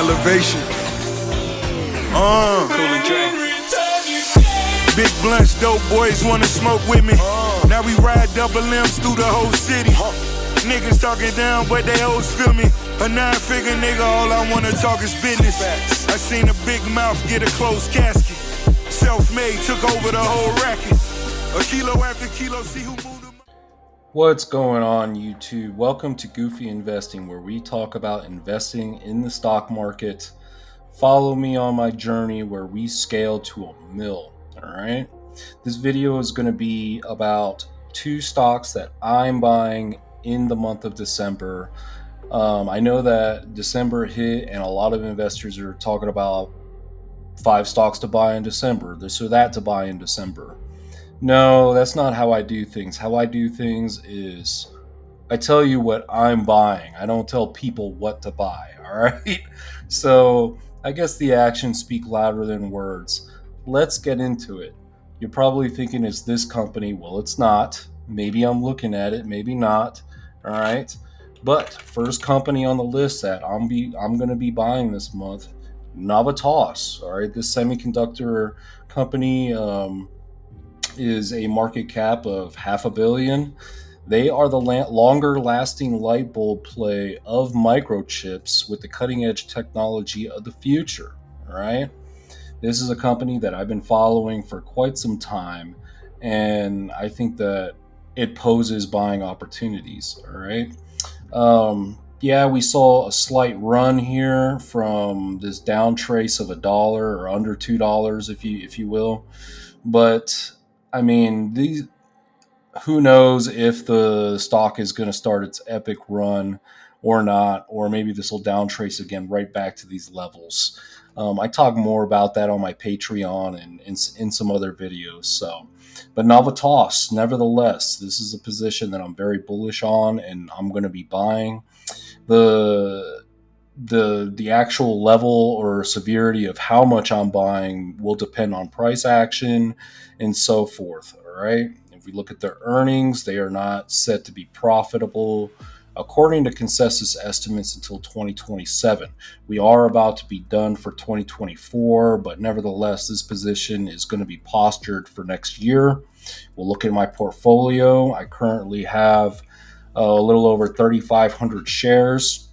Elevation. Cool and Dre. Big blunts, dope boys wanna smoke with me. Now we ride double M's through the whole city. Niggas talking down, but they always feel me. A 9-figure nigga, all I wanna talk is business. I seen a big mouth get a closed casket. Self-made, took over the whole racket. A kilo after kilo, see who moved them. What's going on, YouTube? Welcome to Goofy Investing, where we talk about investing in the stock market. Follow me on my journey where we scale to a mill. All right. This video is going to be about two stocks that I'm buying in the month of December. I know that December hit and a lot of investors are talking about 5 stocks to buy in December, this or that to buy in December. No, that's not how I do things. How I do things is I tell you what I'm buying. I don't tell people what to buy, all right? So I guess the actions speak louder than words. Let's get into it. You're probably thinking, is this company? Well, it's not. Maybe I'm looking at it, maybe not, all right? But first company on the list that I'm going to be buying this month, Navitas, all right? This semiconductor company is a market cap of $500 million. They are the longer lasting light bulb play of microchips with the cutting edge technology of the future. All right. This is a company that I've been following for quite some time, and I think that it poses buying opportunities. All right. Yeah, we saw a slight run here from this down trace of $1 or under $2, if you will. But I mean, who knows if the stock is going to start its epic run or not, or maybe this will down trace again right back to these levels. I talk more about that on my Patreon and in some other videos. But Navitas, nevertheless, this is a position that I'm very bullish on, and I'm going to be buying. The actual level or severity of how much I'm buying will depend on price action and so forth. All right. If we look at their earnings, they are not set to be profitable according to consensus estimates until 2027. We are about to be done for 2024, but nevertheless, this position is going to be postured for next year. We'll look at my portfolio. I currently have a little over 3,500 shares.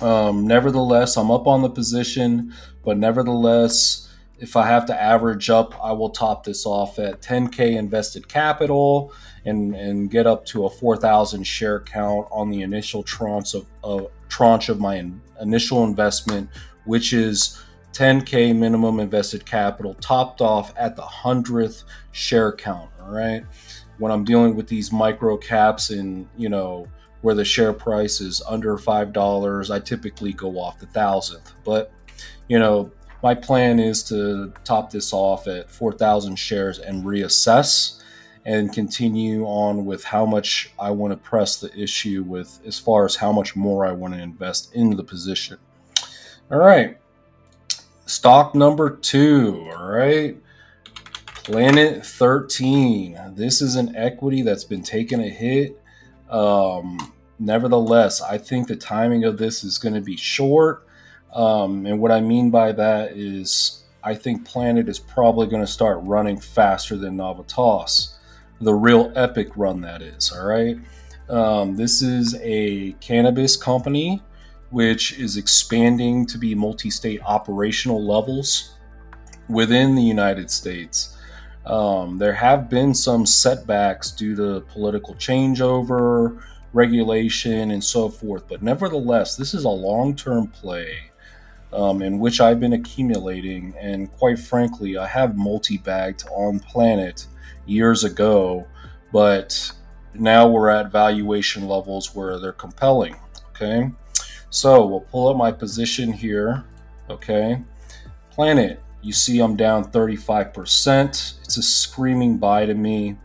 Nevertheless, I'm up on the position, but nevertheless, if I have to average up, I will top this off at 10K invested capital and get up to a 4,000 share count on the initial tranche of my initial investment, which is 10K minimum invested capital topped off at the 100th share count. All right. When I'm dealing with these micro caps and, where the share price is under $5, I typically go off the 1,000th. But, my plan is to top this off at 4,000 shares and reassess and continue on with how much I want to press the issue with as far as how much more I want to invest in the position. All right. Stock number 2. All right. Planet 13. This is an equity that's been taking a hit. Nevertheless, I think the timing of this is going to be short. And what I mean by that is I think Planet is probably going to start running faster than Navitas. The real epic run, that is. All right. This is a cannabis company which is expanding to be multi-state operational levels within the United States. There have been some setbacks due to political changeover, regulation, and so forth. But nevertheless, this is a long-term play in which I've been accumulating. And quite frankly, I have multi-bagged on Planet years ago. But now we're at valuation levels where they're compelling. Okay. So we'll pull up my position here. Okay. Planet. You see I'm down 35%. It's a screaming buy to me.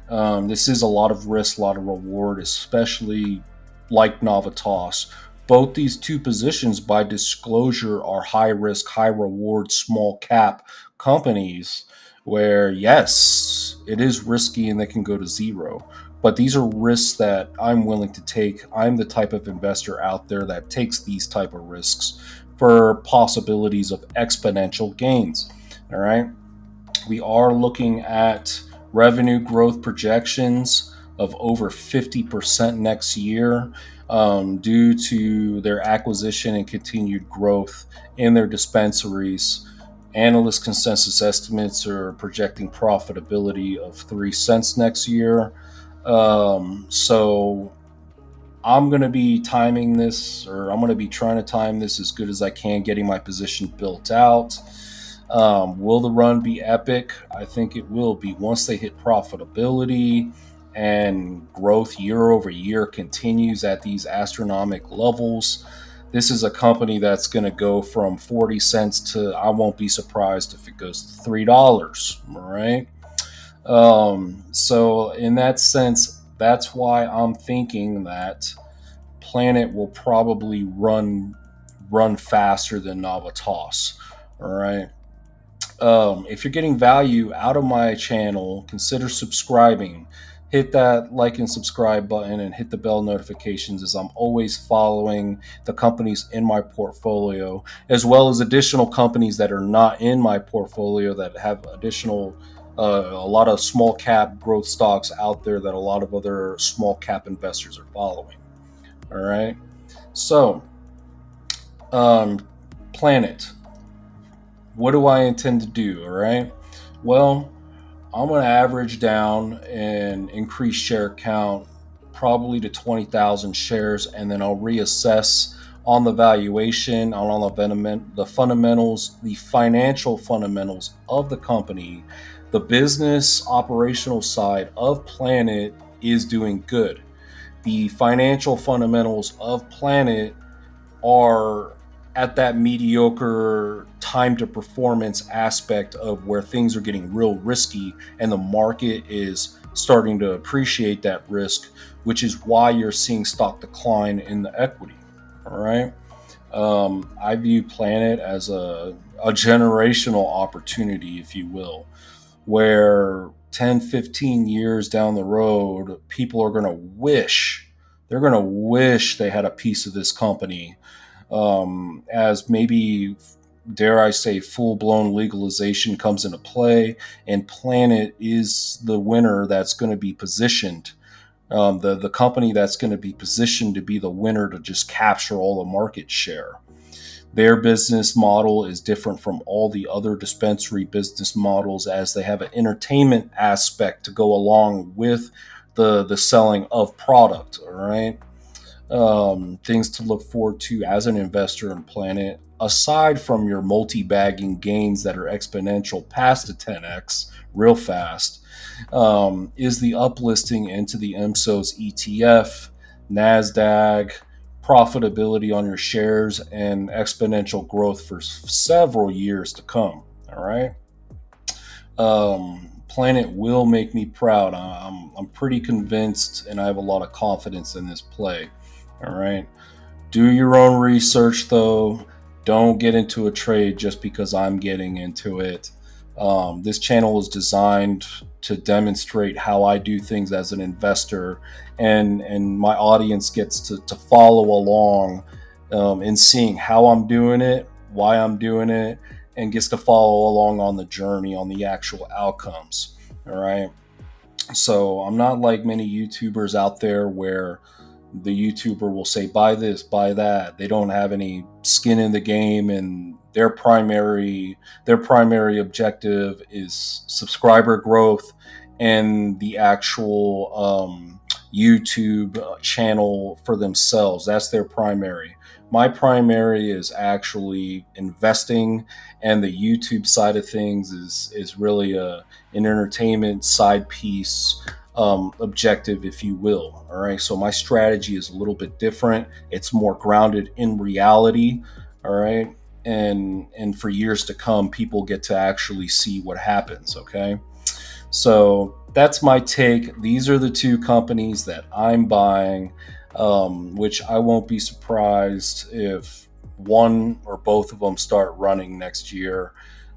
This is a lot of risk, a lot of reward, especially like Navitas. Both these two positions, by disclosure, are high risk, high reward, small cap companies where, yes, it is risky and they can go to zero. But these are risks that I'm willing to take. I'm the type of investor out there that takes these type of risks for possibilities of exponential gains. All right. We are looking at revenue growth projections of over 50% next year, due to their acquisition and continued growth in their dispensaries. Analyst consensus estimates are projecting profitability of 3 cents next year. So I'm going to be timing this, or I'm going to be trying to time this as good as I can, getting my position built out. Will the run be epic? I think it will be once they hit profitability and growth year over year continues at these astronomical levels. This is a company that's going to go from 40 cents to, I won't be surprised if it goes to $3, right? So in that sense, that's why I'm thinking that Planet will probably run faster than Navitas. All right. If you're getting value out of my channel, consider subscribing. Hit that like and subscribe button and hit the bell notifications, as I'm always following the companies in my portfolio, as well as additional companies that are not in my portfolio that have additional, a lot of small cap growth stocks out there that a lot of other small cap investors are following. All right. So, Planet, what do I intend to do? All right. Well, I'm going to average down and increase share count probably to 20,000 shares, and then I'll reassess on the valuation, on the fundamentals, the financial fundamentals of the company. The business operational side of Planet is doing good. The financial fundamentals of Planet are at that mediocre time to performance aspect of where things are getting real risky, and the market is starting to appreciate that risk, which is why you're seeing stock decline in the equity. All right. I view Planet as a generational opportunity, if you will, where 10, 15 years down the road, people are going to wish, they had a piece of this company, as maybe, dare I say, full-blown legalization comes into play, and Planet is the winner that's going to be positioned, the company that's going to be positioned to be the winner to just capture all the market share. Their business model is different from all the other dispensary business models, as they have an entertainment aspect to go along with the selling of product. All right. Things to look forward to as an investor in Planet, aside from your multi-bagging gains that are exponential past the 10x real fast, is the uplisting into the MSOS ETF, NASDAQ, profitability on your shares, and exponential growth for several years to come. All right. Planet will make me proud. I'm pretty convinced, and I have a lot of confidence in this play. All right. Do your own research, though. Don't get into a trade just because I'm getting into it. This channel is designed to demonstrate how I do things as an investor, and my audience gets to follow along in seeing how I'm doing it, why I'm doing it, and gets to follow along on the journey, on the actual outcomes. All right. So I'm not like many YouTubers out there where the YouTuber will say, buy this, buy that. They don't have any skin in the game, and their primary objective is subscriber growth and the actual YouTube channel for themselves. That's their primary. My primary is actually investing, and the YouTube side of things is really an entertainment side piece, objective, if you will. All right. So my strategy is a little bit different. It's more grounded in reality. All right. And for years to come, people get to actually see what happens. Okay. So that's my take. These are the two companies that I'm buying, which I won't be surprised if one or both of them start running next year.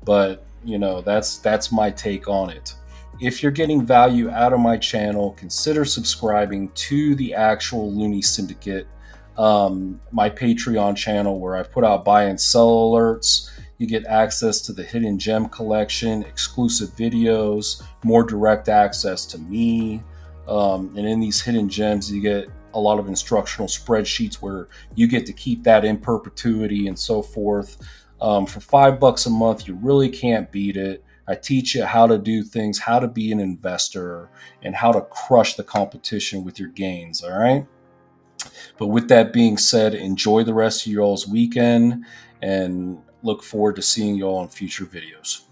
But that's my take on it. If you're getting value out of my channel, consider subscribing to the actual Looney Syndicate. my Patreon channel where I put out buy and sell alerts. You get access to the hidden gem collection, exclusive videos, more direct access to me. And in these hidden gems, you get a lot of instructional spreadsheets where you get to keep that in perpetuity and so forth. For $5 a month, you really can't beat it. I teach you how to do things, how to be an investor, and how to crush the competition with your gains. All right. But with that being said, enjoy the rest of y'all's weekend and look forward to seeing y'all in future videos.